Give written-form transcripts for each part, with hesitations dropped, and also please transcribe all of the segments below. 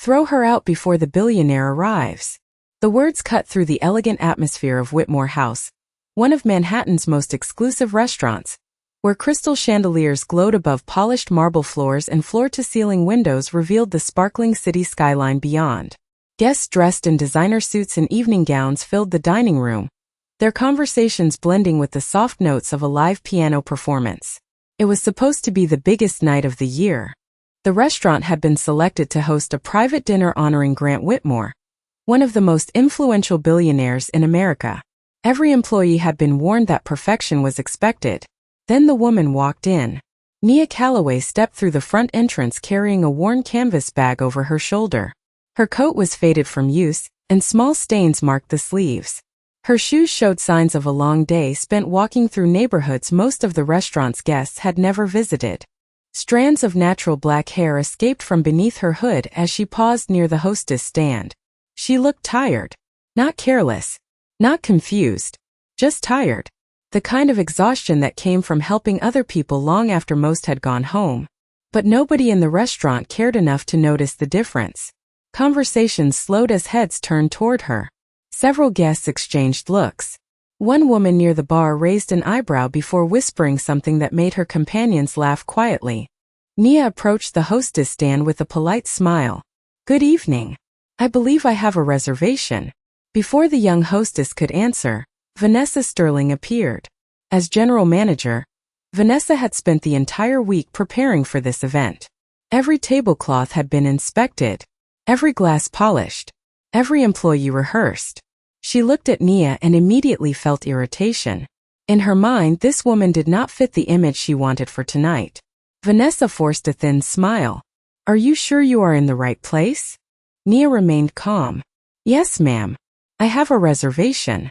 Throw her out before the billionaire arrives. The words cut through the elegant atmosphere of Whitmore House, one of Manhattan's most exclusive restaurants, where crystal chandeliers glowed above polished marble floors and floor-to-ceiling windows revealed the sparkling city skyline beyond. Guests dressed in designer suits and evening gowns filled the dining room, their conversations blending with the soft notes of a live piano performance. It was supposed to be the biggest night of the year. The restaurant had been selected to host a private dinner honoring Grant Whitmore, one of the most influential billionaires in America. Every employee had been warned that perfection was expected. Then the woman walked in. Nia Calloway stepped through the front entrance carrying a worn canvas bag over her shoulder. Her coat was faded from use, and small stains marked the sleeves. Her shoes showed signs of a long day spent walking through neighborhoods most of the restaurant's guests had never visited. Strands of natural black hair escaped from beneath her hood as she paused near the hostess stand. She looked tired. Not careless. Not confused. Just tired. The kind of exhaustion that came from helping other people long after most had gone home. But nobody in the restaurant cared enough to notice the difference. Conversations slowed as heads turned toward her. Several guests exchanged looks. One woman near the bar raised an eyebrow before whispering something that made her companions laugh quietly. Nia approached the hostess stand with a polite smile. "Good evening. I believe I have a reservation." Before the young hostess could answer, Vanessa Sterling appeared. As general manager, Vanessa had spent the entire week preparing for this event. Every tablecloth had been inspected, every glass polished, every employee rehearsed. She looked at Nia and immediately felt irritation. In her mind, this woman did not fit the image she wanted for tonight. Vanessa forced a thin smile. "Are you sure you are in the right place?" Nia remained calm. "Yes, ma'am. I have a reservation."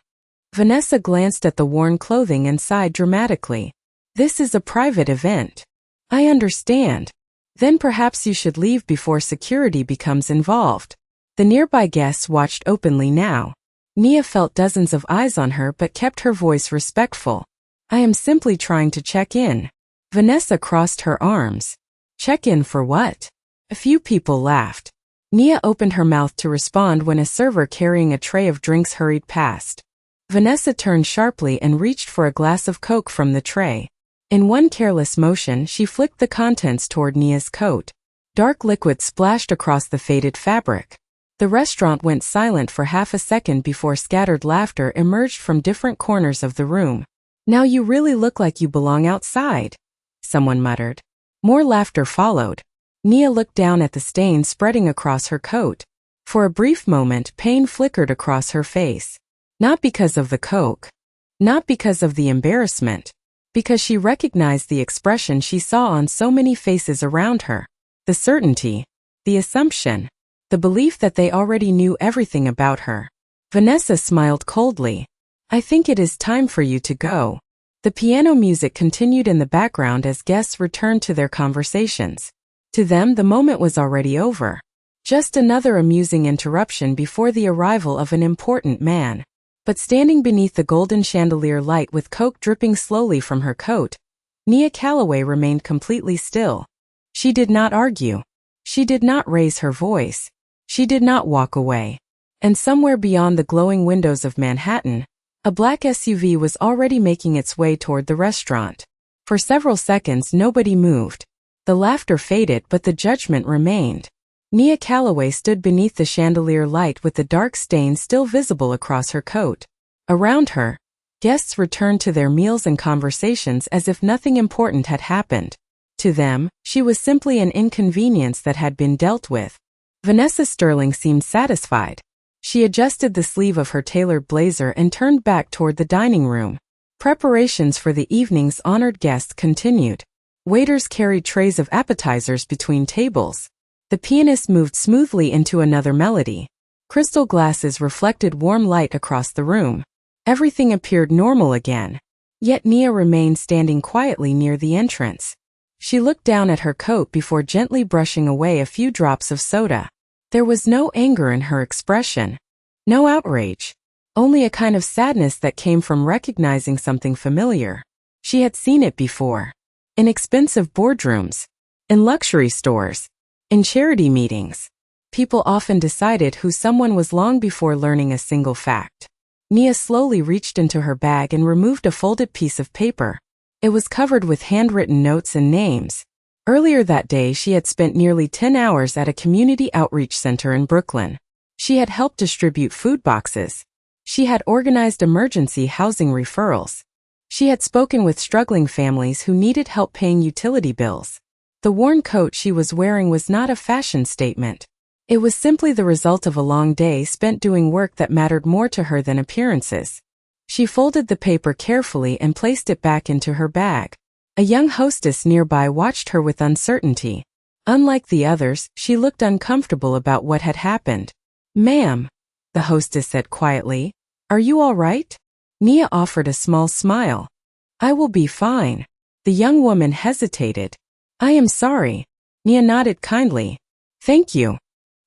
Vanessa glanced at the worn clothing and sighed dramatically. "This is a private event." "I understand. Then perhaps you should leave before security becomes involved." The nearby guests watched openly now. Nia felt dozens of eyes on her but kept her voice respectful. "I am simply trying to check in." Vanessa crossed her arms. "Check in for what?" A few people laughed. Nia opened her mouth to respond when a server carrying a tray of drinks hurried past. Vanessa turned sharply and reached for a glass of Coke from the tray. In one careless motion, she flicked the contents toward Nia's coat. Dark liquid splashed across the faded fabric. The restaurant went silent for half a second before scattered laughter emerged from different corners of the room. "Now you really look like you belong outside," someone muttered. More laughter followed. Nia looked down at the stain spreading across her coat. For a brief moment, pain flickered across her face. Not because of the Coke. Not because of the embarrassment. Because she recognized the expression she saw on so many faces around her. The certainty. The assumption. The belief that they already knew everything about her. Vanessa smiled coldly. "I think it is time for you to go." The piano music continued in the background as guests returned to their conversations. To them, the moment was already over. Just another amusing interruption before the arrival of an important man. But standing beneath the golden chandelier light with Coke dripping slowly from her coat, Nia Calloway remained completely still. She did not argue. She did not raise her voice. She did not walk away. And somewhere beyond the glowing windows of Manhattan, a black SUV was already making its way toward the restaurant. For several seconds nobody moved. The laughter faded but the judgment remained. Nia Calloway stood beneath the chandelier light with the dark stain still visible across her coat. Around her, guests returned to their meals and conversations as if nothing important had happened. To them, she was simply an inconvenience that had been dealt with. Vanessa Sterling seemed satisfied. She adjusted the sleeve of her tailored blazer and turned back toward the dining room. Preparations for the evening's honored guests continued. Waiters carried trays of appetizers between tables. The pianist moved smoothly into another melody. Crystal glasses reflected warm light across the room. Everything appeared normal again. Yet Nia remained standing quietly near the entrance. She looked down at her coat before gently brushing away a few drops of soda. There was no anger in her expression. No outrage. Only a kind of sadness that came from recognizing something familiar. She had seen it before. In expensive boardrooms. In luxury stores. In charity meetings. People often decided who someone was long before learning a single fact. Nia slowly reached into her bag and removed a folded piece of paper. It was covered with handwritten notes and names. Earlier that day, she had spent nearly 10 hours at a community outreach center in Brooklyn. She had helped distribute food boxes. She had organized emergency housing referrals. She had spoken with struggling families who needed help paying utility bills. The worn coat she was wearing was not a fashion statement. It was simply the result of a long day spent doing work that mattered more to her than appearances. She folded the paper carefully and placed it back into her bag. A young hostess nearby watched her with uncertainty. Unlike the others, she looked uncomfortable about what had happened. "Ma'am," the hostess said quietly, "are you all right?" Nia offered a small smile. "I will be fine." The young woman hesitated. "I am sorry." Nia nodded kindly. "Thank you."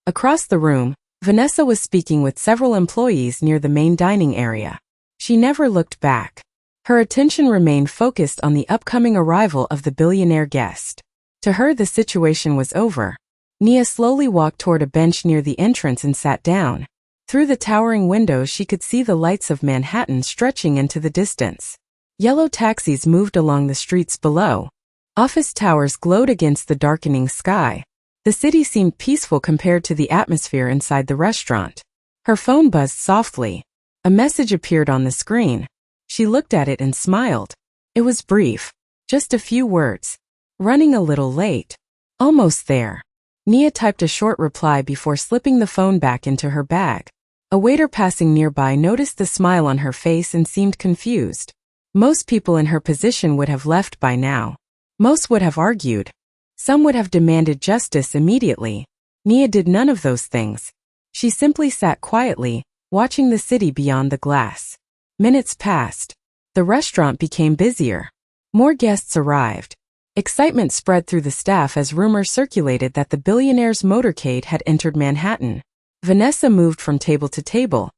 Across the room, Vanessa was speaking with several employees near the main dining area. She never looked back. Her attention remained focused on the upcoming arrival of the billionaire guest. To her, the situation was over. Nia slowly walked toward a bench near the entrance and sat down. Through the towering windows, she could see the lights of Manhattan stretching into the distance. Yellow taxis moved along the streets below. Office towers glowed against the darkening sky. The city seemed peaceful compared to the atmosphere inside the restaurant. Her phone buzzed softly. A message appeared on the screen. She looked at it and smiled. It was brief. Just a few words. "Running a little late. Almost there." Nia typed a short reply before slipping the phone back into her bag. A waiter passing nearby noticed the smile on her face and seemed confused. Most people in her position would have left by now. Most would have argued. Some would have demanded justice immediately. Nia did none of those things. She simply sat quietly, watching the city beyond the glass. Minutes passed. The restaurant became busier. More guests arrived. Excitement spread through the staff as rumors circulated that the billionaire's motorcade had entered Manhattan. Vanessa moved from table to table,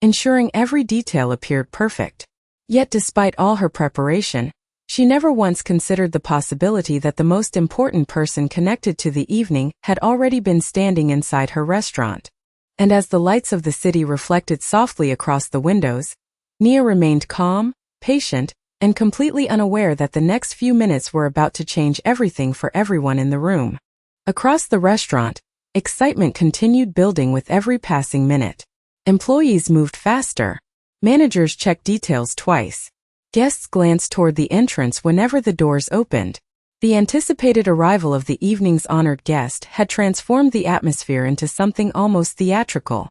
ensuring every detail appeared perfect. Yet despite all her preparation, she never once considered the possibility that the most important person connected to the evening had already been standing inside her restaurant. And as the lights of the city reflected softly across the windows, Nia remained calm, patient, and completely unaware that the next few minutes were about to change everything for everyone in the room. Across the restaurant, excitement continued building with every passing minute. Employees moved faster. Managers checked details twice. Guests glanced toward the entrance whenever the doors opened. The anticipated arrival of the evening's honored guest had transformed the atmosphere into something almost theatrical.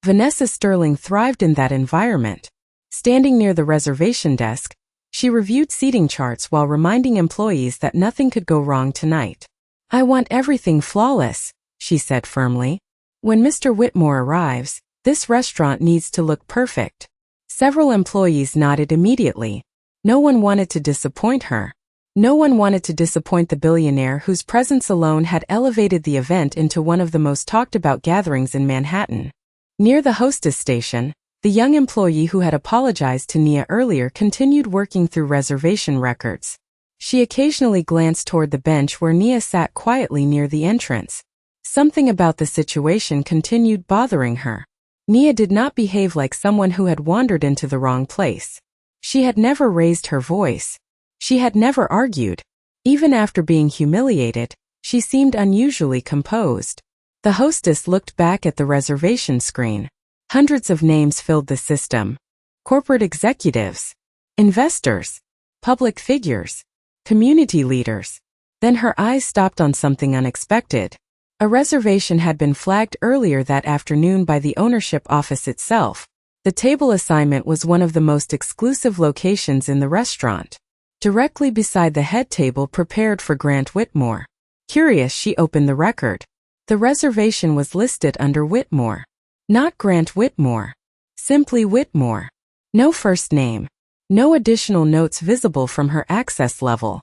Vanessa Sterling thrived in that environment. Standing near the reservation desk, she reviewed seating charts while reminding employees that nothing could go wrong tonight. "I want everything flawless," she said firmly. "When Mr. Whitmore arrives, this restaurant needs to look perfect." Several employees nodded immediately. No one wanted to disappoint her. No one wanted to disappoint the billionaire whose presence alone had elevated the event into one of the most talked about gatherings in Manhattan. Near the hostess station, the young employee who had apologized to Nia earlier continued working through reservation records. She occasionally glanced toward the bench where Nia sat quietly near the entrance. Something about the situation continued bothering her. Nia did not behave like someone who had wandered into the wrong place. She had never raised her voice. She had never argued. Even after being humiliated, she seemed unusually composed. The hostess looked back at the reservation screen. Hundreds of names filled the system. Corporate executives, investors, public figures, community leaders. Then her eyes stopped on something unexpected. A reservation had been flagged earlier that afternoon by the ownership office itself. The table assignment was one of the most exclusive locations in the restaurant, directly beside the head table prepared for Grant Whitmore. Curious, she opened the record. The reservation was listed under Whitmore. Not Grant Whitmore. Simply Whitmore. No first name. No additional notes visible from her access level.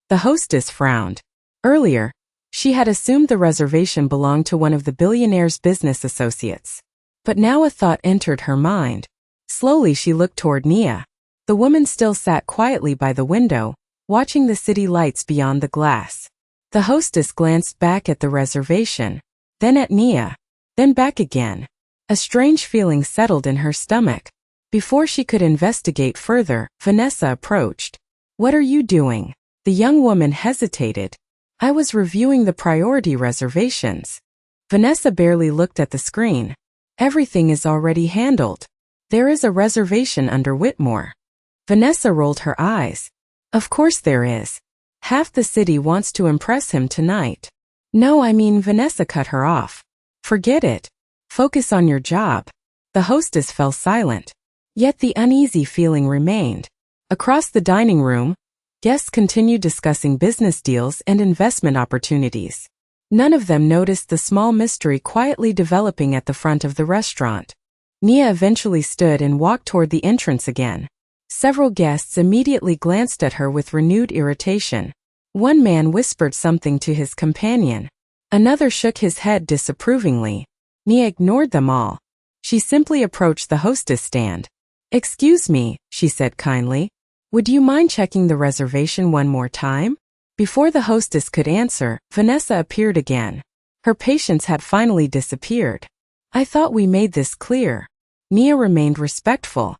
The hostess frowned. Earlier, she had assumed the reservation belonged to one of the billionaire's business associates. But now a thought entered her mind. Slowly she looked toward Nia. The woman still sat quietly by the window, watching the city lights beyond the glass. The hostess glanced back at the reservation, then at Nia. then back again. A strange feeling settled in her stomach. Before she could investigate further, Vanessa approached. "What are you doing?" The young woman hesitated. "I was reviewing the priority reservations." Vanessa barely looked at the screen. "Everything is already handled. There is a reservation under Whitmore." Vanessa rolled her eyes. "Of course there is. Half the city wants to impress him tonight." "No, I mean," Vanessa cut her off. "Forget it. Focus on your job." The hostess fell silent. Yet the uneasy feeling remained. Across the dining room, guests continued discussing business deals and investment opportunities. None of them noticed the small mystery quietly developing at the front of the restaurant. Nia eventually stood and walked toward the entrance again. Several guests immediately glanced at her with renewed irritation. One man whispered something to his companion. Another shook his head disapprovingly. Nia ignored them all. She simply approached the hostess stand. "Excuse me," she said kindly. "Would you mind checking the reservation one more time?" Before the hostess could answer, Vanessa appeared again. Her patience had finally disappeared. "I thought we made this clear." Nia remained respectful.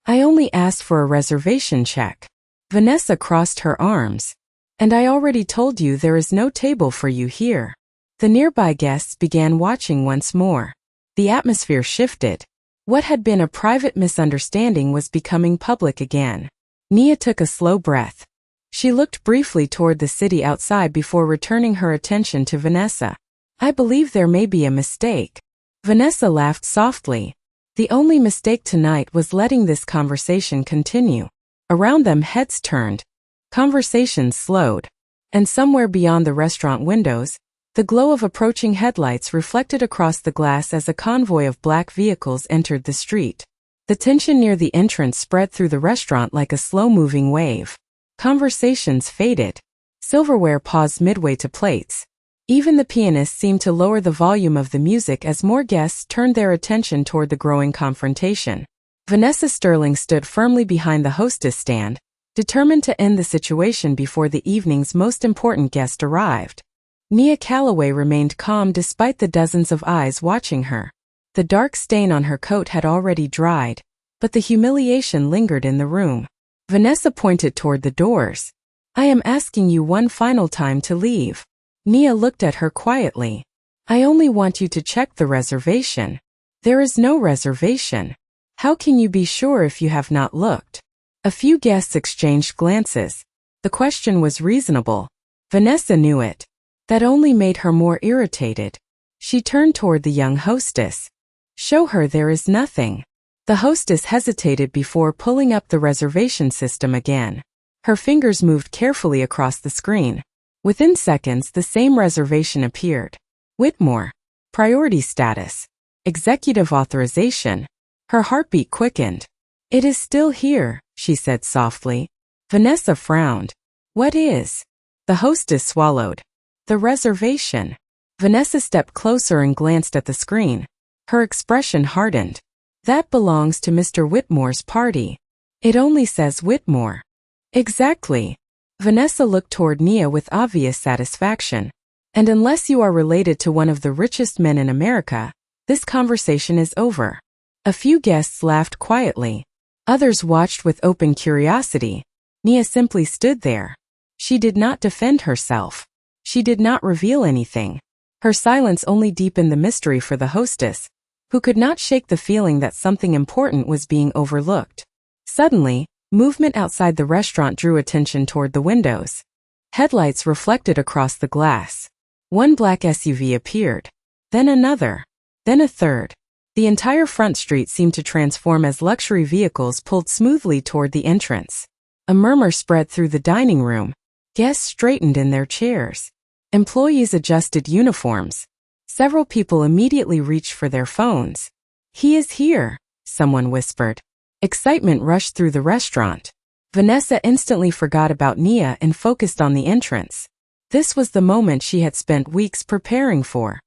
"I only asked for a reservation check." Vanessa crossed her arms. "And I already told you there is no table for you here." The nearby guests began watching once more. The atmosphere shifted. What had been a private misunderstanding was becoming public again. Nia took a slow breath. She looked briefly toward the city outside before returning her attention to Vanessa. "I believe there may be a mistake." Vanessa laughed softly. The only mistake tonight was letting this conversation continue. Around them, heads turned. Conversations slowed. And somewhere beyond the restaurant windows, the glow of approaching headlights reflected across the glass as a convoy of black vehicles entered the street. The tension near the entrance spread through the restaurant like a slow-moving wave. Conversations faded. Silverware paused midway to plates. Even the pianist seemed to lower the volume of the music as more guests turned their attention toward the growing confrontation. Vanessa Sterling stood firmly behind the hostess stand, determined to end the situation before the evening's most important guest arrived. Nia Calloway remained calm despite the dozens of eyes watching her. The dark stain on her coat had already dried, but the humiliation lingered in the room. Vanessa pointed toward the doors. "I am asking you one final time to leave." Nia looked at her quietly. "I only want you to check the reservation." "There is no reservation." "How can you be sure if you have not looked?" A few guests exchanged glances. The question was reasonable. Vanessa knew it. That only made her more irritated. She turned toward the young hostess. "Show her there is nothing." The hostess hesitated before pulling up the reservation system again. Her fingers moved carefully across the screen. Within seconds, the same reservation appeared. Whitmore. Priority status. Executive authorization. Her heartbeat quickened. "It is still here," she said softly. Vanessa frowned. "What is?" The hostess swallowed. "The reservation." Vanessa stepped closer and glanced at the screen. Her expression hardened. "That belongs to Mr. Whitmore's party. It only says Whitmore." "Exactly." Vanessa looked toward Nia with obvious satisfaction. "And unless you are related to one of the richest men in America, this conversation is over." A few guests laughed quietly. Others watched with open curiosity. Nia simply stood there. She did not defend herself. She did not reveal anything. Her silence only deepened the mystery for the hostess, who could not shake the feeling that something important was being overlooked. Suddenly, movement outside the restaurant drew attention toward the windows. Headlights reflected across the glass. One black SUV appeared. Then another. Then a third. The entire front street seemed to transform as luxury vehicles pulled smoothly toward the entrance. A murmur spread through the dining room. Guests straightened in their chairs. Employees adjusted uniforms. Several people immediately reached for their phones. "He is here," someone whispered. Excitement rushed through the restaurant. Vanessa instantly forgot about Nia and focused on the entrance. This was the moment she had spent weeks preparing for.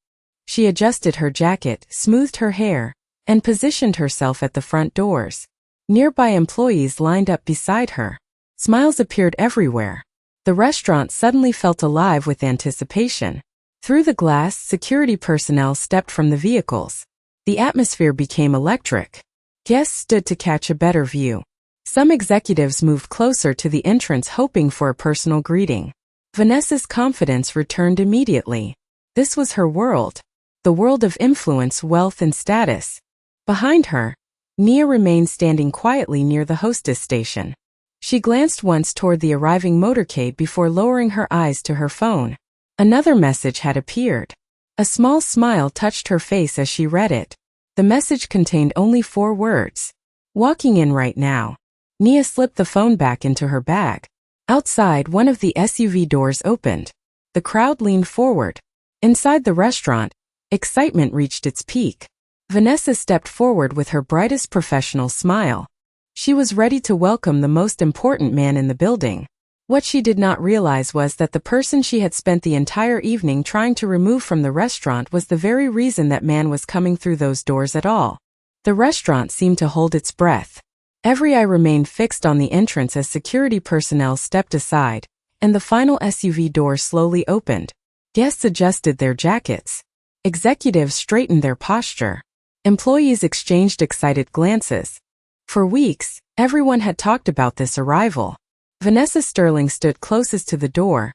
She adjusted her jacket, smoothed her hair, and positioned herself at the front doors. Nearby employees lined up beside her. Smiles appeared everywhere. The restaurant suddenly felt alive with anticipation. Through the glass, security personnel stepped from the vehicles. The atmosphere became electric. Guests stood to catch a better view. Some executives moved closer to the entrance hoping for a personal greeting. Vanessa's confidence returned immediately. This was her world. The world of influence, wealth, and status. Behind her, Nia remained standing quietly near the hostess station. She glanced once toward the arriving motorcade before lowering her eyes to her phone. Another message had appeared. A small smile touched her face as she read it. The message contained only 4 words. Walking in right now. Nia slipped the phone back into her bag. Outside, one of the SUV doors opened. The crowd leaned forward. Inside the restaurant, excitement reached its peak. Vanessa stepped forward with her brightest professional smile. She was ready to welcome the most important man in the building. What she did not realize was that the person she had spent the entire evening trying to remove from the restaurant was the very reason that man was coming through those doors at all. The restaurant seemed to hold its breath. Every eye remained fixed on the entrance as security personnel stepped aside, and the final SUV door slowly opened. Guests adjusted their jackets. Executives straightened their posture. Employees exchanged excited glances. For weeks, everyone had talked about this arrival. Vanessa Sterling stood closest to the door,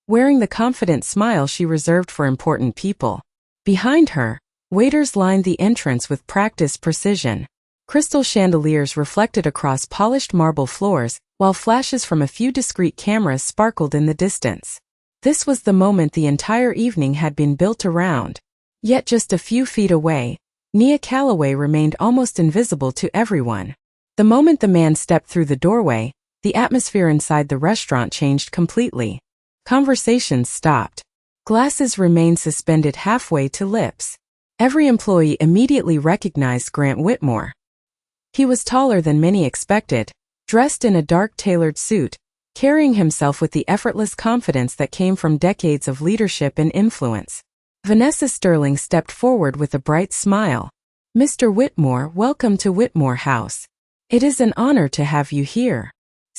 wearing the confident smile she reserved for important people. Behind her, waiters lined the entrance with practiced precision. Crystal chandeliers reflected across polished marble floors, while flashes from a few discreet cameras sparkled in the distance. This was the moment the entire evening had been built around. Yet just a few feet away, Nia Calloway remained almost invisible to everyone. The moment the man stepped through the doorway, the atmosphere inside the restaurant changed completely. Conversations stopped. Glasses remained suspended halfway to lips. Every employee immediately recognized Grant Whitmore. He was taller than many expected, dressed in a dark tailored suit, carrying himself with the effortless confidence that came from decades of leadership and influence. Vanessa Sterling stepped forward with a bright smile. "Mr. Whitmore, welcome to Whitmore House. It is an honor to have you here."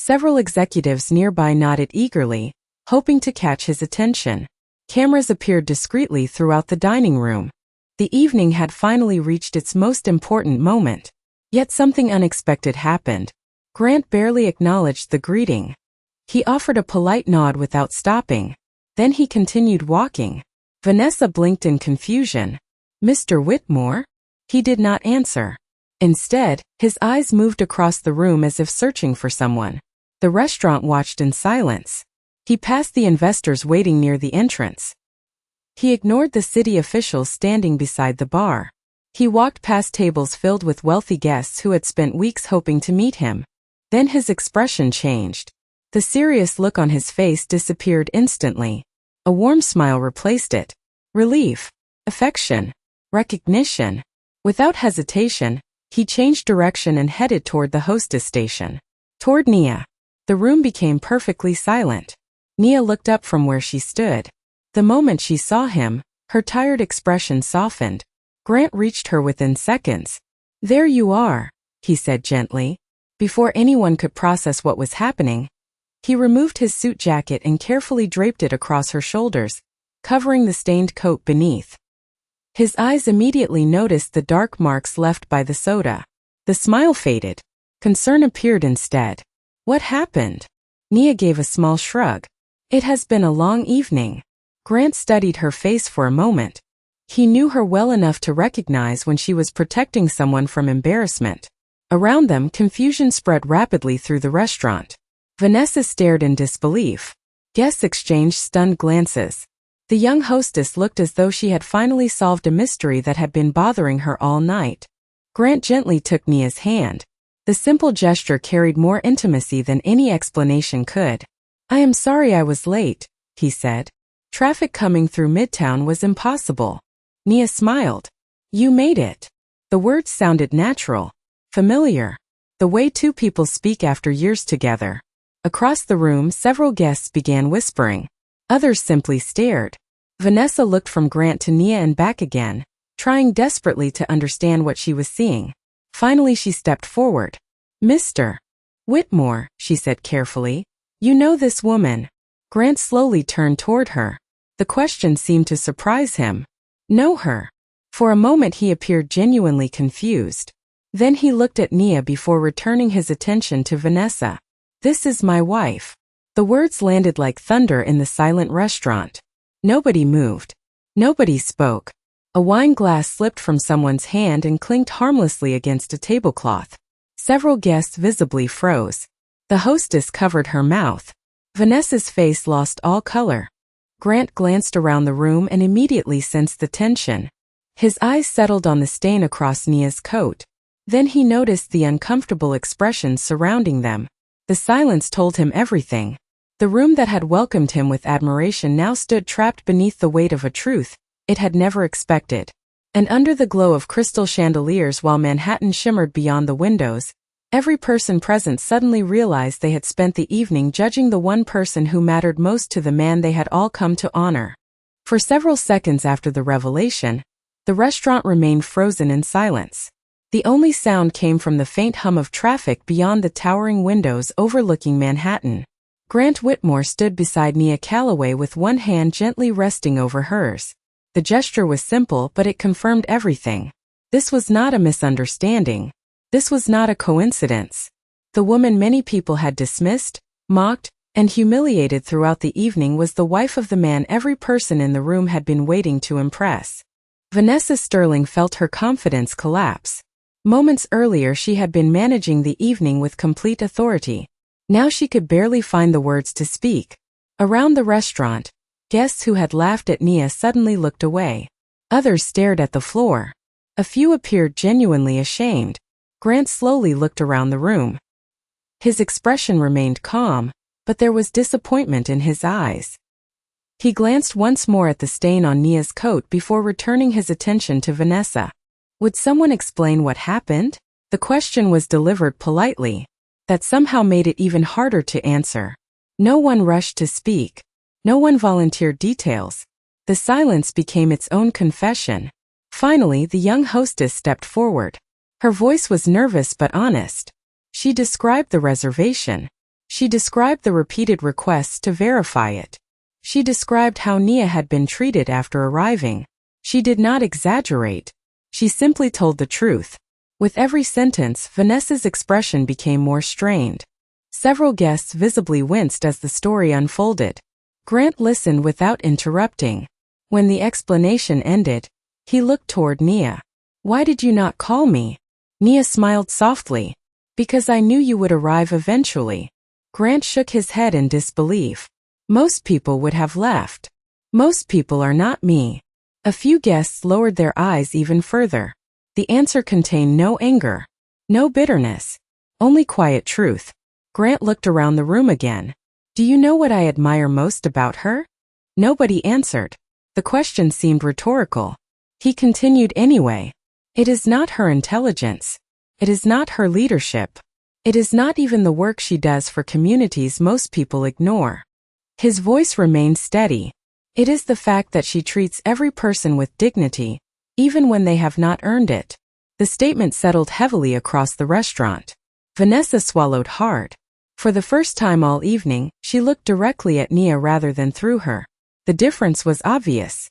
Several executives nearby nodded eagerly, hoping to catch his attention. Cameras appeared discreetly throughout the dining room. The evening had finally reached its most important moment. Yet something unexpected happened. Grant barely acknowledged the greeting. He offered a polite nod without stopping. Then he continued walking. Vanessa blinked in confusion. "Mr. Whitmore?" He did not answer. Instead, his eyes moved across the room as if searching for someone. The restaurant watched in silence. He passed the investors waiting near the entrance. He ignored the city officials standing beside the bar. He walked past tables filled with wealthy guests who had spent weeks hoping to meet him. Then his expression changed. The serious look on his face disappeared instantly. A warm smile replaced it. Relief, affection, recognition. Without hesitation, he changed direction and headed toward the hostess station. Toward Nia. The room became perfectly silent. Nia looked up from where she stood. The moment she saw him, her tired expression softened. Grant reached her within seconds. "There you are," he said gently. Before anyone could process what was happening, he removed his suit jacket and carefully draped it across her shoulders, covering the stained coat beneath. His eyes immediately noticed the dark marks left by the soda. The smile faded. Concern appeared instead. "What happened?" Nia gave a small shrug. "It has been a long evening." Grant studied her face for a moment. He knew her well enough to recognize when she was protecting someone from embarrassment. Around them, confusion spread rapidly through the restaurant. Vanessa stared in disbelief. Guests exchanged stunned glances. The young hostess looked as though she had finally solved a mystery that had been bothering her all night. Grant gently took Nia's hand. The simple gesture carried more intimacy than any explanation could. "I am sorry I was late," he said. "Traffic coming through Midtown was impossible." Nia smiled. "You made it." The words sounded natural, familiar, the way two people speak after years together. Across the room, several guests began whispering. Others simply stared. Vanessa looked from Grant to Nia and back again, trying desperately to understand what she was seeing. Finally, she stepped forward. "Mr. Whitmore," she said carefully. "You know this woman." Grant slowly turned toward her. The question seemed to surprise him. Know her? For a moment he appeared genuinely confused. Then he looked at Nia before returning his attention to Vanessa. This is my wife. The words landed like thunder in the silent restaurant. Nobody moved. Nobody spoke. A wine glass slipped from someone's hand and clinked harmlessly against a tablecloth. Several guests visibly froze. The hostess covered her mouth. Vanessa's face lost all color. Grant glanced around the room and immediately sensed the tension. His eyes settled on the stain across Nia's coat. Then he noticed the uncomfortable expressions surrounding them. The silence told him everything. The room that had welcomed him with admiration now stood trapped beneath the weight of a truth it had never expected. And under the glow of crystal chandeliers while Manhattan shimmered beyond the windows, every person present suddenly realized they had spent the evening judging the one person who mattered most to the man they had all come to honor. For several seconds after the revelation, the restaurant remained frozen in silence. The only sound came from the faint hum of traffic beyond the towering windows overlooking Manhattan. Grant Whitmore stood beside Nia Calloway with one hand gently resting over hers. The gesture was simple, but it confirmed everything. This was not a misunderstanding. This was not a coincidence. The woman many people had dismissed, mocked, and humiliated throughout the evening was the wife of the man every person in the room had been waiting to impress. Vanessa Sterling felt her confidence collapse. Moments earlier she had been managing the evening with complete authority. Now she could barely find the words to speak. Around the restaurant, guests who had laughed at Nia suddenly looked away. Others stared at the floor. A few appeared genuinely ashamed. Grant slowly looked around the room. His expression remained calm, but there was disappointment in his eyes. He glanced once more at the stain on Nia's coat before returning his attention to Vanessa. Would someone explain what happened? The question was delivered politely. That somehow made it even harder to answer. No one rushed to speak. No one volunteered details. The silence became its own confession. Finally, the young hostess stepped forward. Her voice was nervous but honest. She described the reservation. She described the repeated requests to verify it. She described how Nia had been treated after arriving. She did not exaggerate. She simply told the truth. With every sentence, Vanessa's expression became more strained. Several guests visibly winced as the story unfolded. Grant listened without interrupting. When the explanation ended, he looked toward Nia. Why did you not call me? Nia smiled softly. Because I knew you would arrive eventually. Grant shook his head in disbelief. Most people would have left. Most people are not me. A few guests lowered their eyes even further. The answer contained no anger, no bitterness, only quiet truth. Grant looked around the room again. Do you know what I admire most about her? Nobody answered. The question seemed rhetorical. He continued anyway. It is not her intelligence. It is not her leadership. It is not even the work she does for communities most people ignore. His voice remained steady. It is the fact that she treats every person with dignity, even when they have not earned it. The statement settled heavily across the restaurant. Vanessa swallowed hard. For the first time all evening, she looked directly at Nia rather than through her. The difference was obvious.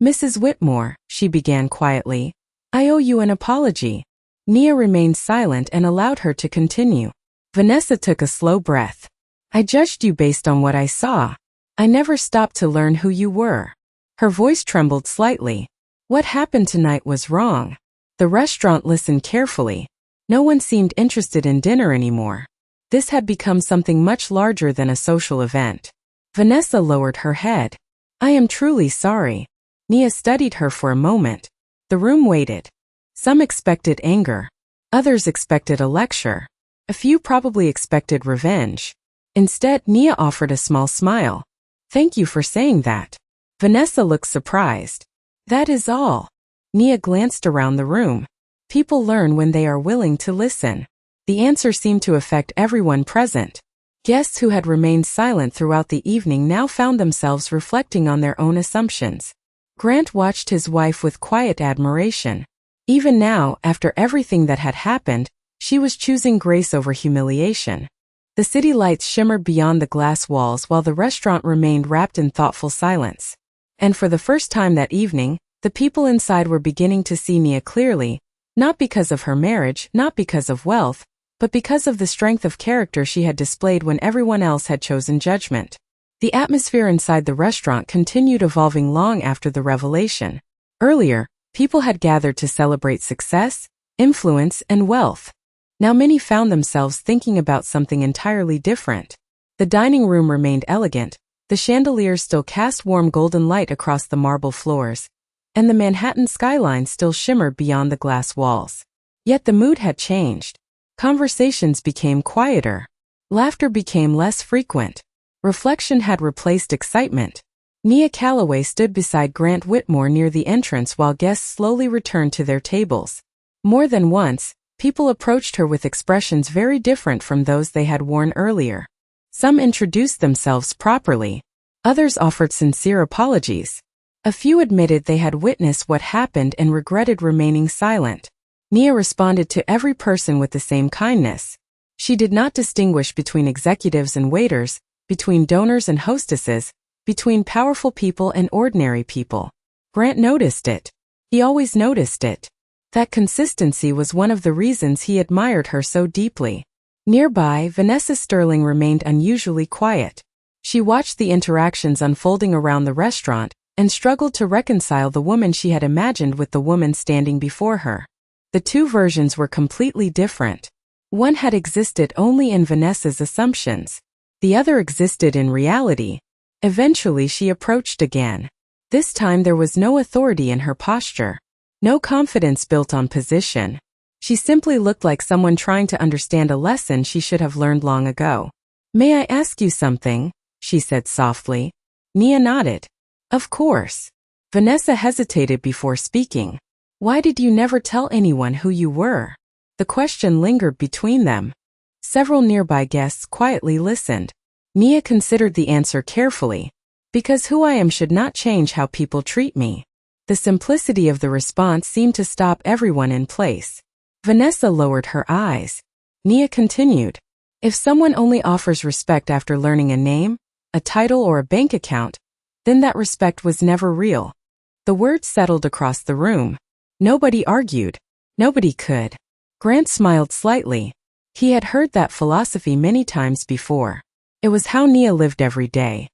Mrs. Whitmore, she began quietly, I owe you an apology. Nia remained silent and allowed her to continue. Vanessa took a slow breath. I judged you based on what I saw. I never stopped to learn who you were. Her voice trembled slightly. What happened tonight was wrong. The restaurant listened carefully. No one seemed interested in dinner anymore. This had become something much larger than a social event. Vanessa lowered her head. I am truly sorry. Nia studied her for a moment. The room waited. Some expected anger. Others expected a lecture. A few probably expected revenge. Instead, Nia offered a small smile. Thank you for saying that. Vanessa looked surprised. That is all. Nia glanced around the room. People learn when they are willing to listen. The answer seemed to affect everyone present. Guests who had remained silent throughout the evening now found themselves reflecting on their own assumptions. Grant watched his wife with quiet admiration. Even now, after everything that had happened, she was choosing grace over humiliation. The city lights shimmered beyond the glass walls while the restaurant remained wrapped in thoughtful silence. And for the first time that evening, the people inside were beginning to see Nia clearly, not because of her marriage, not because of wealth, but because of the strength of character she had displayed when everyone else had chosen judgment. The atmosphere inside the restaurant continued evolving long after the revelation. Earlier, people had gathered to celebrate success, influence, and wealth. Now many found themselves thinking about something entirely different. The dining room remained elegant, the chandeliers still cast warm golden light across the marble floors, and the Manhattan skyline still shimmered beyond the glass walls. Yet the mood had changed. Conversations became quieter. Laughter became less frequent. Reflection had replaced excitement. Nia Calloway stood beside Grant Whitmore near the entrance while guests slowly returned to their tables. More than once, people approached her with expressions very different from those they had worn earlier. Some introduced themselves properly. Others offered sincere apologies. A few admitted they had witnessed what happened and regretted remaining silent. Nia responded to every person with the same kindness. She did not distinguish between executives and waiters, between donors and hostesses, between powerful people and ordinary people. Grant noticed it. He always noticed it. That consistency was one of the reasons he admired her so deeply. Nearby, Vanessa Sterling remained unusually quiet. She watched the interactions unfolding around the restaurant and struggled to reconcile the woman she had imagined with the woman standing before her. The two versions were completely different. One had existed only in Vanessa's assumptions. The other existed in reality. Eventually she approached again. This time there was no authority in her posture. No confidence built on position. She simply looked like someone trying to understand a lesson she should have learned long ago. "May I ask you something?" she said softly. Nia nodded. "Of course." Vanessa hesitated before speaking. "Why did you never tell anyone who you were?" The question lingered between them. Several nearby guests quietly listened. Nia considered the answer carefully. "Because who I am should not change how people treat me." The simplicity of the response seemed to stop everyone in place. Vanessa lowered her eyes. Nia continued. "If someone only offers respect after learning a name, a title, or a bank account, then that respect was never real." The words settled across the room. Nobody argued. Nobody could. Grant smiled slightly. He had heard that philosophy many times before. It was how Nia lived every day.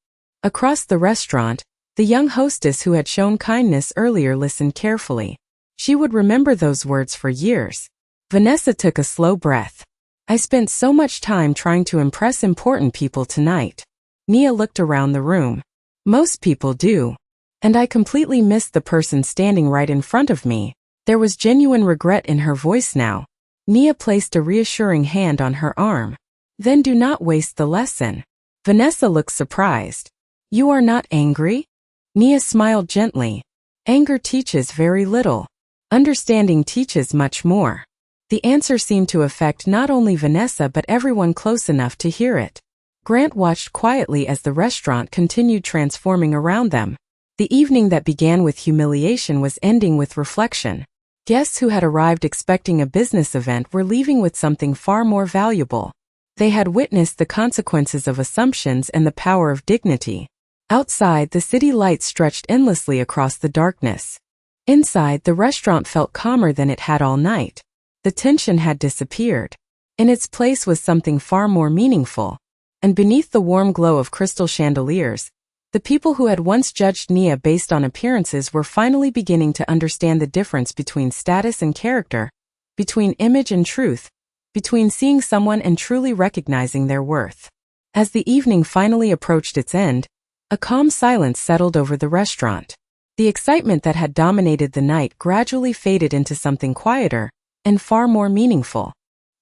Across the restaurant, the young hostess who had shown kindness earlier listened carefully. She would remember those words for years. Vanessa took a slow breath. "I spent so much time trying to impress important people tonight." Nia looked around the room. "Most people do. And I completely missed the person standing right in front of me." There was genuine regret in her voice now. Nia placed a reassuring hand on her arm. "Then do not waste the lesson." Vanessa looked surprised. "You are not angry?" Nia smiled gently. "Anger teaches very little. Understanding teaches much more." The answer seemed to affect not only Vanessa but everyone close enough to hear it. Grant watched quietly as the restaurant continued transforming around them. The evening that began with humiliation was ending with reflection. Guests who had arrived expecting a business event were leaving with something far more valuable. They had witnessed the consequences of assumptions and the power of dignity. Outside, the city lights stretched endlessly across the darkness. Inside, the restaurant felt calmer than it had all night. The tension had disappeared. In its place was something far more meaningful. And beneath the warm glow of crystal chandeliers, the people who had once judged Nia based on appearances were finally beginning to understand the difference between status and character, between image and truth, between seeing someone and truly recognizing their worth. As the evening finally approached its end, a calm silence settled over the restaurant. The excitement that had dominated the night gradually faded into something quieter and far more meaningful.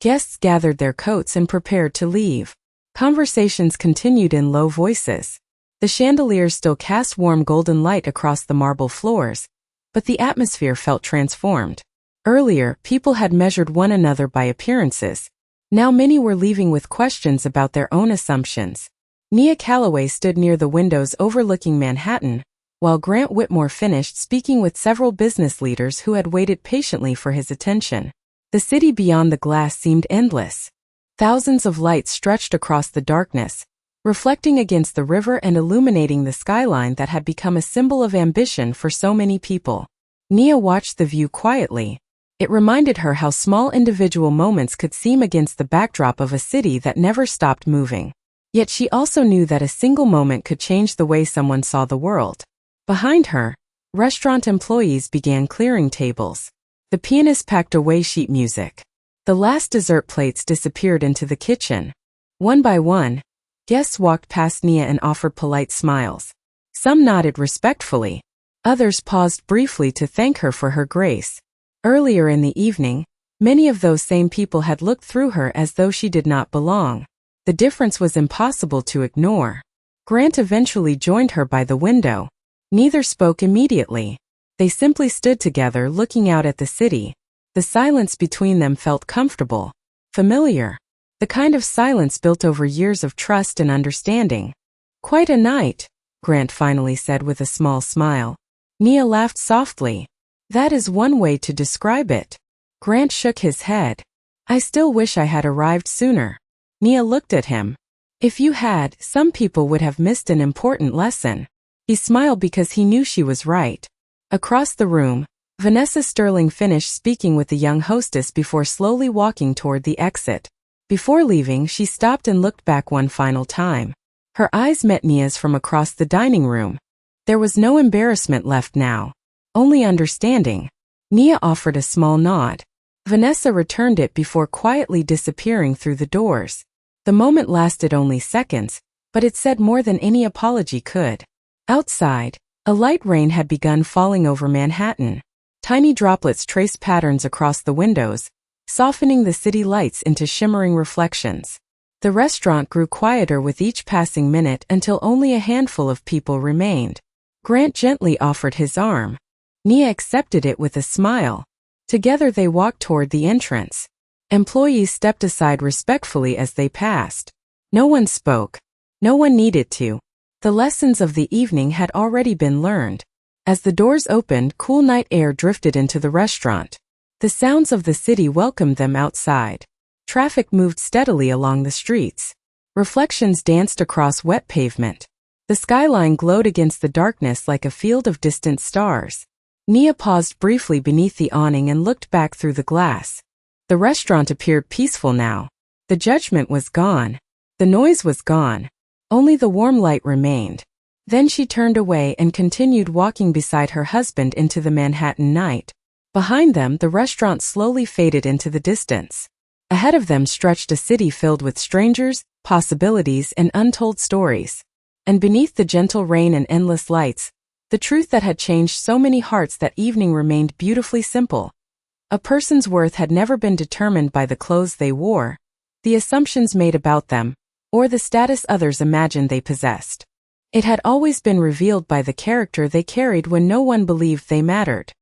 Guests gathered their coats and prepared to leave. Conversations continued in low voices. The chandeliers still cast warm golden light across the marble floors, but the atmosphere felt transformed. Earlier, people had measured one another by appearances. Now many were leaving with questions about their own assumptions. Nia Calloway stood near the windows overlooking Manhattan, while Grant Whitmore finished speaking with several business leaders who had waited patiently for his attention. The city beyond the glass seemed endless. Thousands of lights stretched across the darkness, reflecting against the river and illuminating the skyline that had become a symbol of ambition for so many people. Nia watched the view quietly. It reminded her how small individual moments could seem against the backdrop of a city that never stopped moving. Yet she also knew that a single moment could change the way someone saw the world. Behind her, restaurant employees began clearing tables. The pianist packed away sheet music. The last dessert plates disappeared into the kitchen. One by one, guests walked past Nia and offered polite smiles. Some nodded respectfully. Others paused briefly to thank her for her grace. Earlier in the evening, many of those same people had looked through her as though she did not belong. The difference was impossible to ignore. Grant eventually joined her by the window. Neither spoke immediately. They simply stood together looking out at the city. The silence between them felt comfortable, familiar. The kind of silence built over years of trust and understanding. "Quite a night," Grant finally said with a small smile. Nia laughed softly. "That is one way to describe it." Grant shook his head. "I still wish I had arrived sooner." Nia looked at him. "If you had, some people would have missed an important lesson." He smiled because he knew she was right. Across the room, Vanessa Sterling finished speaking with the young hostess before slowly walking toward the exit. Before leaving, she stopped and looked back one final time. Her eyes met Nia's from across the dining room. There was no embarrassment left now, only understanding. Nia offered a small nod. Vanessa returned it before quietly disappearing through the doors. The moment lasted only seconds, but it said more than any apology could. Outside, a light rain had begun falling over Manhattan. Tiny droplets traced patterns across the windows, softening the city lights into shimmering reflections. The restaurant grew quieter with each passing minute until only a handful of people remained. Grant gently offered his arm. Nia accepted it with a smile. Together they walked toward the entrance. Employees stepped aside respectfully as they passed. No one spoke. No one needed to. The lessons of the evening had already been learned. As the doors opened, cool night air drifted into the restaurant. The sounds of the city welcomed them outside. Traffic moved steadily along the streets. Reflections danced across wet pavement. The skyline glowed against the darkness like a field of distant stars. Nia paused briefly beneath the awning and looked back through the glass. The restaurant appeared peaceful now. The judgment was gone. The noise was gone. Only the warm light remained. Then she turned away and continued walking beside her husband into the Manhattan night. Behind them, the restaurant slowly faded into the distance. Ahead of them stretched a city filled with strangers, possibilities, and untold stories. And beneath the gentle rain and endless lights, the truth that had changed so many hearts that evening remained beautifully simple. A person's worth had never been determined by the clothes they wore, the assumptions made about them, or the status others imagined they possessed. It had always been revealed by the character they carried when no one believed they mattered.